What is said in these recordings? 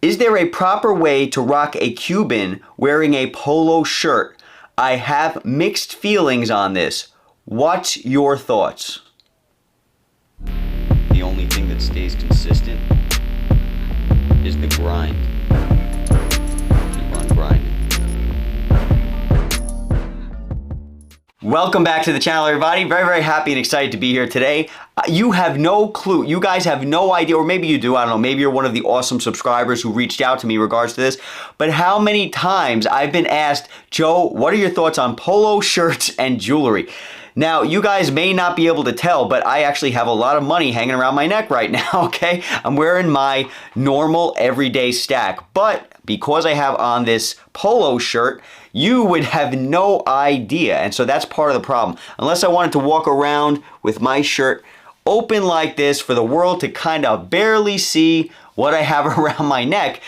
Is there a proper way to rock a Cuban wearing a polo shirt? I have mixed feelings on this. What's your thoughts? The only thing that stays consistent is the grind. Keep on grinding. Welcome back to the channel, everybody. Very, very happy and excited to be here today. You have no clue. You guys have no idea, or maybe you do. I don't know. Maybe you're one of the awesome subscribers who reached out to me in regards to this. But how many times I've been asked, Joe, what are your thoughts on polo shirts and jewelry? Now, you guys may not be able to tell, but I actually have a lot of money hanging around my neck right now, okay? I'm wearing my normal everyday stack, but because I have on this polo shirt, you would have no idea. And so that's part of the problem. Unless I wanted to walk around with my shirt open like this for the world to kind of barely see what I have around my neck,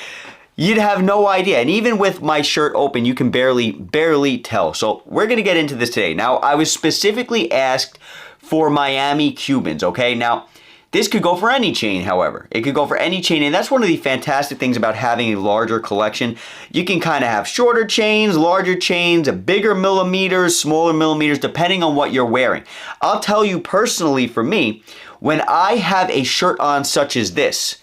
you'd have no idea. And even with my shirt open, you can barely tell. So we're gonna get into this today. Now, I was specifically asked for Miami Cubans, okay? Now, this could go for any chain, however. It could go for any chain, and that's one of the fantastic things about having a larger collection. You can kind of have shorter chains, larger chains, bigger millimeters, smaller millimeters, depending on what you're wearing. I'll tell you personally, for me, when I have a shirt on such as this,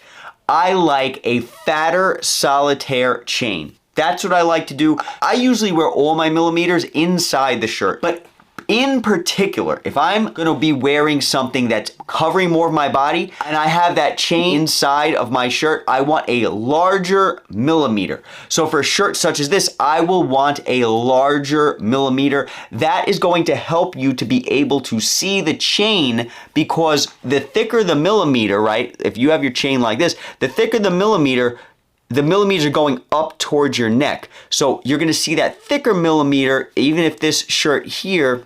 I like a fatter solitaire chain. That's what I like to do. I usually wear all my millimeters inside the shirt, but in particular, if I'm gonna be wearing something that's covering more of my body and I have that chain inside of my shirt, I want a larger millimeter. So for a shirt such as this, I will want a larger millimeter. That is going to help you to be able to see the chain, because the thicker the millimeter, right? If you have your chain like this, the thicker the millimeters are going up towards your neck. So you're gonna see that thicker millimeter, even if this shirt here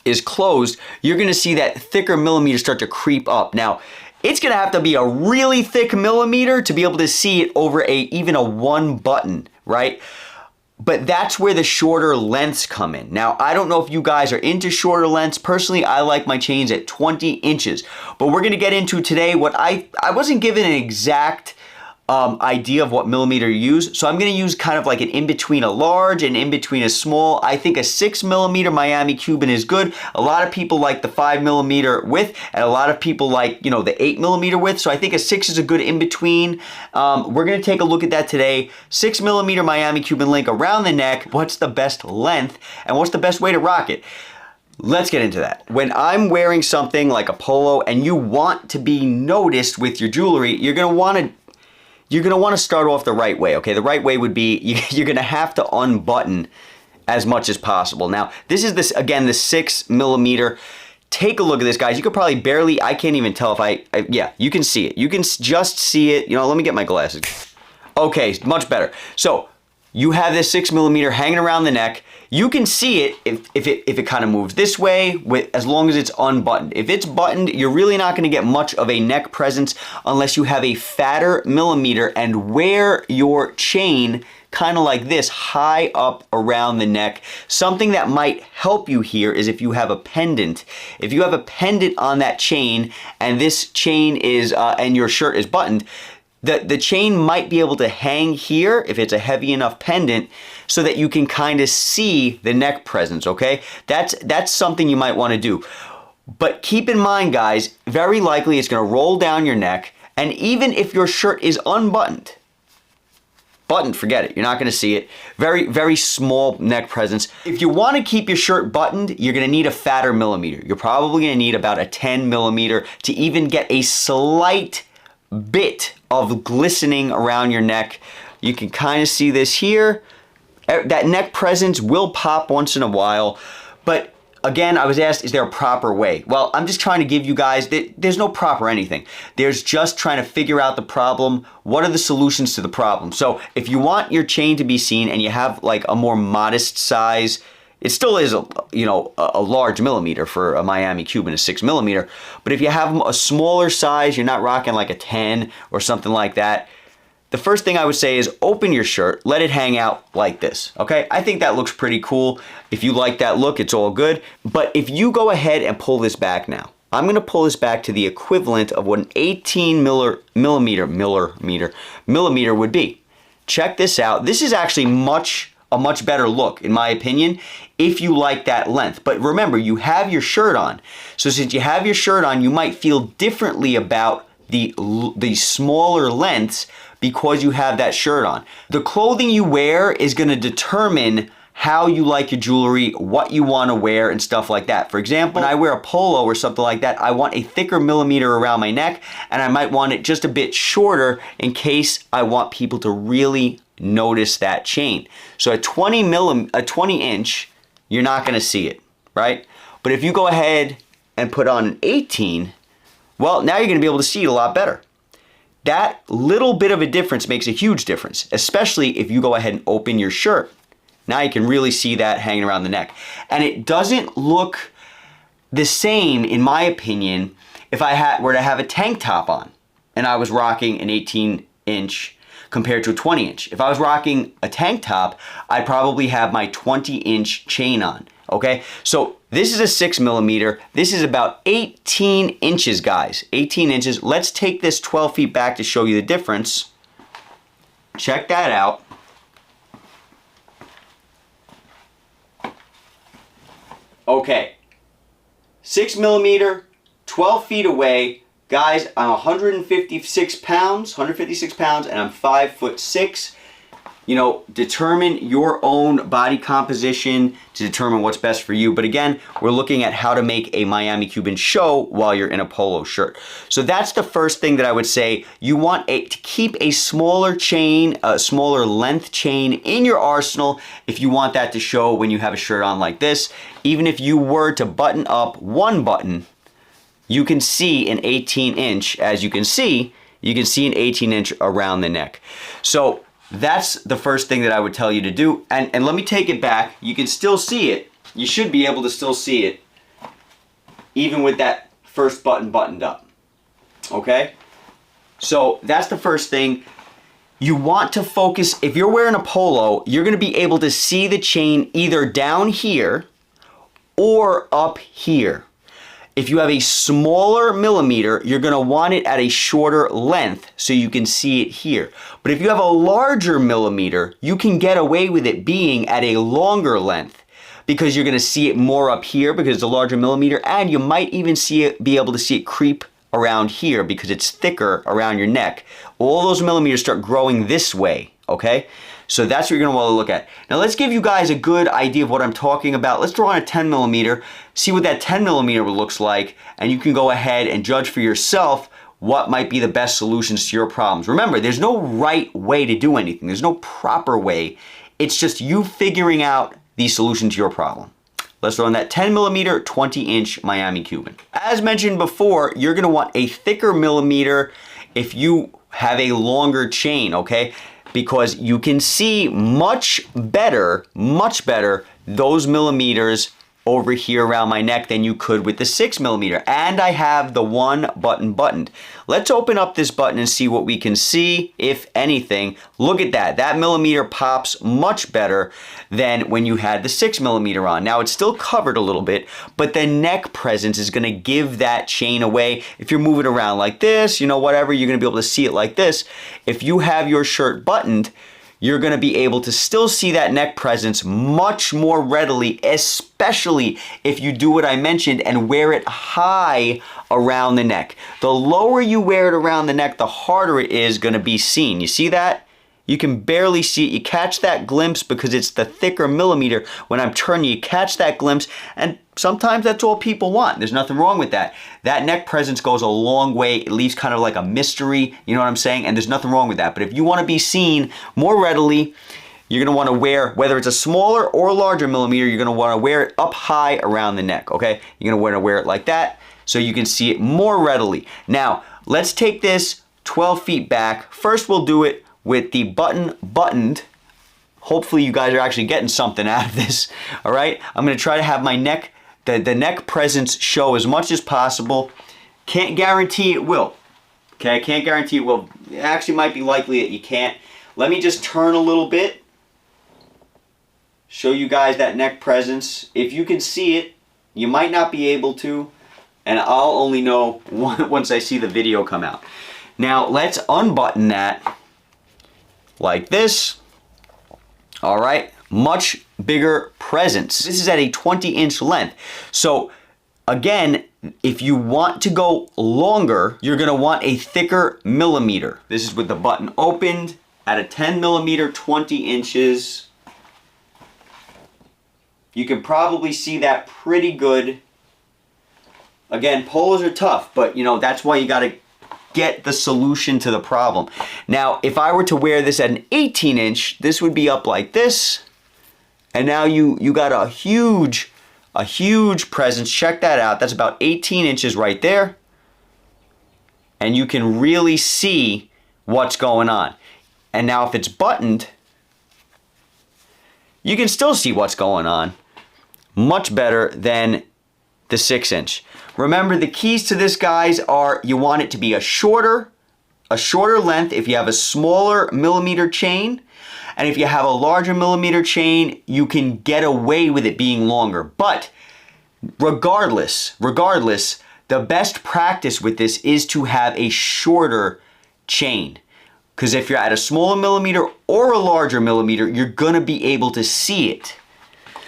is closed, you're gonna see that thicker millimeter start to creep up. Now, it's gonna have to be a really thick millimeter to be able to see it over even a one button, right? But that's where the shorter lengths come in. Now, I don't know if you guys are into shorter lengths. Personally, I like my chains at 20 inches. But we're gonna get into today what I wasn't given an exact idea of what millimeter to use. So I'm gonna use kind of like an in-between a large and in-between a small. I think a 6mm Miami Cuban is good. A lot of people like the 5mm width, and a lot of people like, you know, the 8mm width. So I think a 6 is a good in-between. We're gonna take a look at that today. 6mm Miami Cuban link around the neck. What's the best length and what's the best way to rock it? Let's get into that. When I'm wearing something like a polo and you want to be noticed with your jewelry, you're gonna want to start off the right way, okay? The right way would be, you're gonna have to unbutton as much as possible. Now, this is again, the 6mm. Take a look at this, guys. You could probably barely, I can't even tell if yeah, you can see it. You can just see it. You know, let me get my glasses. Okay, much better. So, you have this 6mm hanging around the neck. You can see it if it kind of moves this way, as long as it's unbuttoned. If it's buttoned, you're really not gonna get much of a neck presence unless you have a fatter millimeter and wear your chain kind of like this, high up around the neck. Something that might help you here is if you have a pendant. If you have a pendant on that chain and this chain is, and your shirt is buttoned, the chain might be able to hang here if it's a heavy enough pendant so that you can kind of see the neck presence, okay? That's something you might want to do. But keep in mind, guys, very likely it's going to roll down your neck, and even if your shirt is unbuttoned, buttoned, forget it. You're not going to see it. Very, very small neck presence. If you want to keep your shirt buttoned, you're going to need a fatter millimeter. You're probably going to need about a 10mm to even get a slight bit of glistening around your neck. You can kind of see this here. That neck presence will pop once in a while, but again, I was asked, is there a proper way? Well, I'm just trying to give you guys, there's no proper anything. There's just trying to figure out the problem. What are the solutions to the problem? So if you want your chain to be seen and you have like a more modest size, it still is, a large millimeter for a Miami Cuban, a 6mm. But if you have a smaller size, you're not rocking like a 10 or something like that, the first thing I would say is open your shirt, let it hang out like this, okay? I think that looks pretty cool. If you like that look, it's all good. But if you go ahead and pull this back now, I'm going to pull this back to the equivalent of what an 18 millimeter would be. Check this out. This is actually a much better look, in my opinion, if you like that length. But remember, you have your shirt on. So since you have your shirt on, you might feel differently about the smaller lengths because you have that shirt on. The clothing you wear is going to determine how you like your jewelry, what you want to wear, and stuff like that. For example, when I wear a polo or something like that, I want a thicker millimeter around my neck, and I might want it just a bit shorter in case I want people to really notice that chain. So a 20 inch, you're not going to see it, right? But if you go ahead and put on an 18, well, now you're going to be able to see it a lot better. That little bit of a difference makes a huge difference, especially if you go ahead and open your shirt. Now you can really see that hanging around the neck. And it doesn't look the same, in my opinion, if I were to have a tank top on and I was rocking an 18 inch compared to a 20 inch. If I was rocking a tank top, I'd probably have my 20 inch chain on, okay? So this is a 6 millimeter. This is about 18 inches, guys, 18 inches. Let's take this 12 feet back to show you the difference. Check that out. Okay, 6 millimeter, 12 feet away. Guys, I'm 156 pounds, and I'm 5'6". You know, determine your own body composition to determine what's best for you. But again, we're looking at how to make a Miami Cuban show while you're in a polo shirt. So that's the first thing that I would say. You want to keep a smaller chain, a smaller length chain in your arsenal if you want that to show when you have a shirt on like this. Even if you were to button up one button, you can see an 18 inch. As you can see an 18 inch around the neck. So that's the first thing that I would tell you to do. And let me take it back. You can still see it. You should be able to still see it even with that first button buttoned up. Okay? So that's the first thing. You want to focus, if you're wearing a polo, you're going to be able to see the chain either down here or up here. If you have a smaller millimeter, you're going to want it at a shorter length so you can see it here. But if you have a larger millimeter, you can get away with it being at a longer length because you're going to see it more up here because it's a larger millimeter, and you might even be able to see it creep around here because it's thicker around your neck. All those millimeters start growing this way, okay? So that's what you're going to want to look at. Now let's give you guys a good idea of what I'm talking about. Let's draw on a 10 millimeter, see what that 10 millimeter looks like, and you can go ahead and judge for yourself what might be the best solutions to your problems. Remember, there's no right way to do anything. There's no proper way. It's just you figuring out the solution to your problem. Let's throw in that 10 millimeter, 20 inch Miami Cuban. As mentioned before, you're going to want a thicker millimeter if you have a longer chain, okay? Because you can see much better those millimeters over here around my neck than you could with the 6 millimeter. And I have the one button buttoned. Let's open up this button and see what we can see, if anything. Look at that. That millimeter pops much better than when you had the 6 millimeter on. Now it's still covered a little bit, but the neck presence is gonna give that chain away. If you're moving around like this, you know, whatever, you're gonna be able to see it like this. If you have your shirt buttoned, you're going to be able to still see that neck presence much more readily, especially if you do what I mentioned and wear it high around the neck. The lower you wear it around the neck, the harder it is going to be seen. You see that? You can barely see it. You catch that glimpse because it's the thicker millimeter. When I'm turning, you catch that glimpse, and sometimes that's all people want. There's nothing wrong with that. That neck presence goes a long way. It leaves kind of like a mystery, you know what I'm saying? And there's nothing wrong with that. But if you want to be seen more readily, you're going to want to wear, whether it's a smaller or larger millimeter, you're going to want to wear it up high around the neck, okay? You're going to want to wear it like that so you can see it more readily. Now, let's take this 12 feet back. First, we'll do it with the button buttoned. Hopefully you guys are actually getting something out of this, all right? I'm gonna try to have my neck, the neck presence show as much as possible. Can't guarantee it will, okay? I can't guarantee it will. It actually might be likely that you can't. Let me just turn a little bit, show you guys that neck presence. If you can see it, you might not be able to, and I'll only know once I see the video come out. Now let's unbutton that like this. All right, much bigger presence. This is at a 20-inch length. So again, if you want to go longer, you're gonna want a thicker millimeter. This is with the button opened at a 10 millimeter, 20 inches. You can probably see that pretty good. Again, polos are tough, but you know, that's why you gotta get the solution to the problem. Now, if I were to wear this at an 18 inch, this would be up like this. And now you got a huge presence. Check that out. That's about 18 inches right there. And you can really see what's going on. And now if it's buttoned, you can still see what's going on. Much better than the 6-inch. Remember, the keys to this, guys, are you want it to be a shorter length if you have a smaller millimeter chain. And if you have a larger millimeter chain, you can get away with it being longer. But regardless, the best practice with this is to have a shorter chain. Because if you're at a smaller millimeter or a larger millimeter, you're gonna be able to see it.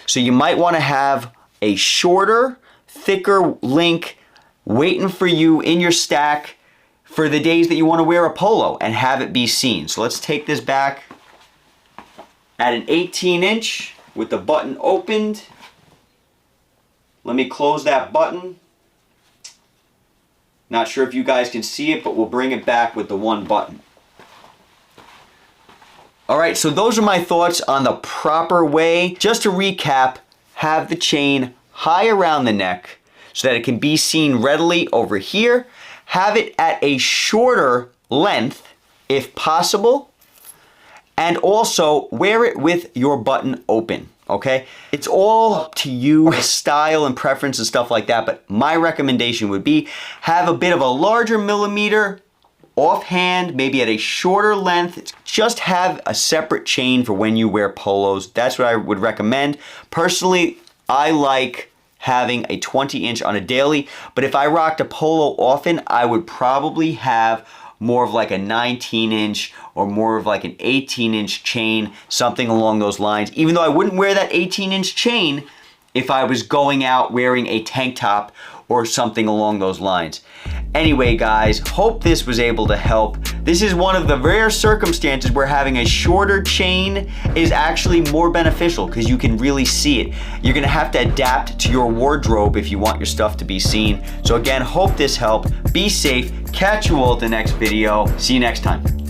So you might wanna have a shorter, thicker link waiting for you in your stack for the days that you wanna wear a polo and have it be seen. So let's take this back at an 18 inch with the button opened. Let me close that button. Not sure if you guys can see it, but we'll bring it back with the one button. All right, so those are my thoughts on the proper way. Just to recap, have the chain high around the neck so that it can be seen readily over here. Have it at a shorter length if possible. And also wear it with your button open, okay? It's all up to you, style and preference and stuff like that, but my recommendation would be have a bit of a larger millimeter offhand, maybe at a shorter length. Just have a separate chain for when you wear polos. That's what I would recommend. Personally, I like having a 20-inch on a daily, but if I rocked a polo often, I would probably have more of like a 19-inch or more of like an 18-inch chain, something along those lines. Even though I wouldn't wear that 18-inch chain if I was going out wearing a tank top or something along those lines. Anyway, guys, hope this was able to help. This is one of the rare circumstances where having a shorter chain is actually more beneficial because you can really see it. You're gonna have to adapt to your wardrobe if you want your stuff to be seen. So again, hope this helped. Be safe. Catch you all at the next video. See you next time.